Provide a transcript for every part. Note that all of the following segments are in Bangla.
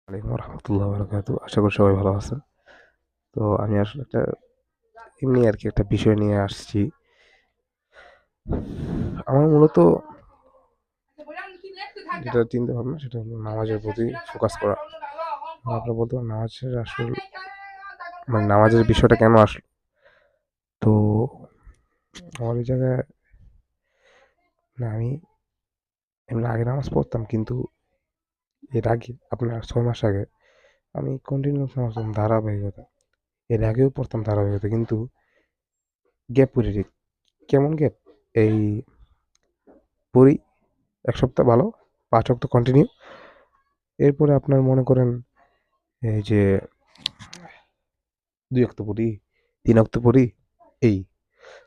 আলাইকুম রহমতুল্লাহ বারাকাতু। আশা করি সবাই ভালো আছেন। তো আমি আসলে একটা এমনি আরকি একটা বিষয় নিয়ে আসছি। আমার মূলত যেটা চিন্তা ভাবনা সেটা হলো নামাজের প্রতি ফোকাস করা। আপনারা বলতে পারেন নামাজের নামাজের বিষয়টা কেন আসলো? তো আমার এই জায়গায় আমি এমনি আগে নামাজ পড়তাম কিন্তু এর আগে আপনার ৬ মাস আগে আমি কন্টিনিউয়াস নামাজ পড়তাম ধারাবাহিকতা। এর আগেও পড়তাম ধারাবাহিকতা কিন্তু গ্যাপ পড়ে যায়। কেমন গ্যাপ? এই পড়ি ১ সপ্তাহ ভালো, ৫ ওয়াক্ত কন্টিনিউ। এরপরে আপনার মনে করেন এই যে ২ ওয়াক্ত পড়ি, ৩ ওয়াক্ত পড়ি এই।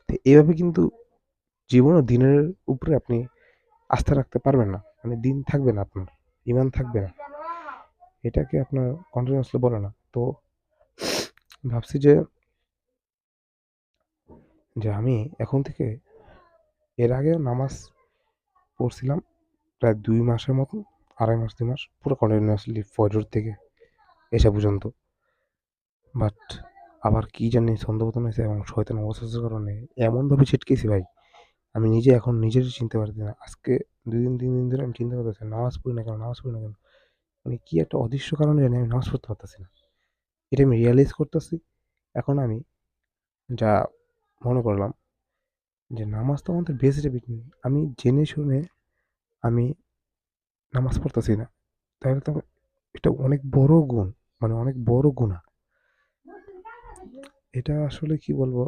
তো এভাবে কিন্তু জীবনেও দিনের উপরে আপনি আস্থা রাখতে পারবেন না। মানে দিন থাকবে না আপনার, ঈমান থাকবে না। এটাকে আপনার কন্টিনিউয়াসলি বলে না। তো ভাবছি যে আমি এখন থেকে এর আগেও নামাজ পড়ছিলাম প্রায় ২ মাসের মতো, ২.৫ মাস ২ মাস পুরো কন্টিনিউয়াসলি ফজর থেকে এশা পর্যন্ত। বাট আবার কি জানি ছন্দপতন হয়েছে এবং শয়তানের ওয়াসওয়াসার কারণে এমনভাবে ছিটকেছি ভাই, আমি নিজে এখন নিজেরই চিনতে পারতেছি না। আজকে ২ দিন ৩ দিন ধরে আমি চিন্তা করতেছি নামাজ পড়ি না কেন, নামাজ পড়ি না কেন? মানে কি একটা অদৃশ্য কারণে জানি আমি নামাজ পড়তে পারতেছি না। এটা আমি রিয়ালাইজ করতেছি। এখন আমি যা মনে করলাম যে নামাজ তো আমাদের বেস্ট হ্যাবিট। আমি জেনে শুনে আমি নামাজ পড়তেছি না। তাহলে তো এটা অনেক বড় গুণ, মানে অনেক বড় গুনাহ। এটা আসলে কি বলবো?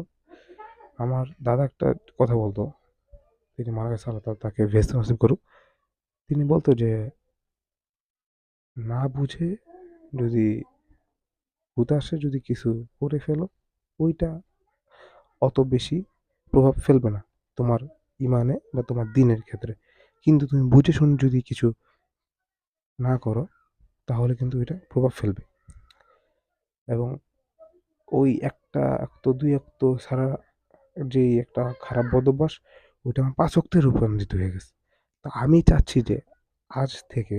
আমার দাদা একটা কথা বলতো, তিনি মারা গেছে আল্লাহ তাআলা তাকে বেহেশত নসিব করুক। তিনি বলতো যে, "না বুঝে যদি হুতাশে যদি কিছু করে ফেলো, ওইটা অত বেশি প্রভাব ফেলবে না তোমার ঈমানে বা তোমার দ্বীনের ক্ষেত্রে। কিন্তু তুমি বুঝে শুনে যদি কিছু না করো, তাহলে কিন্তু এটা প্রভাব ফেলবে।" এবং ওই ১ টা ওয়াক্ত ২ ওয়াক্ত ছাড়া যেই একটা খারাপ বদভ্যাস, ওইটা আমার ৫ ওয়াক্তে রূপান্তরিত হয়ে গেছে। তো আমি চাচ্ছি যে আজ থেকে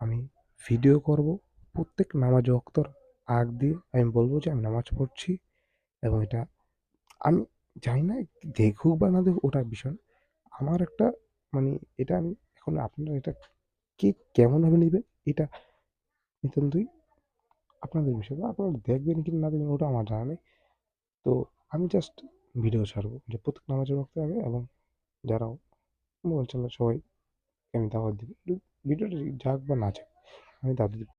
আমি ভিডিও করব। প্রত্যেক নামাজ ওয়াক্তর আগ দিয়ে আমি বলব যে আমি নামাজ পড়ছি এবং এটা আমি জানি না দেখুক বা না দেখুক ওটার বিষয় না। আমার একটা মানে এটা আমি এখন আপনারা এটা কে কেমনভাবে নিবেন এটা নিতান্তই আপনাদের বিষয়। বা আপনারা দেখবেন কি না দেখবেন ওটা আমার জানা নেই। তো আমি জাস্ট ভিডিও ছাড়বো যে প্রত্যেক নামাজের ওয়াক্তের আগে এবং যারা মোবাইল চালায় সবাইকে আমি দাওয়াত দিব। ভিডিওটা যাক বা না যাক আমি দাওয়াত দিব।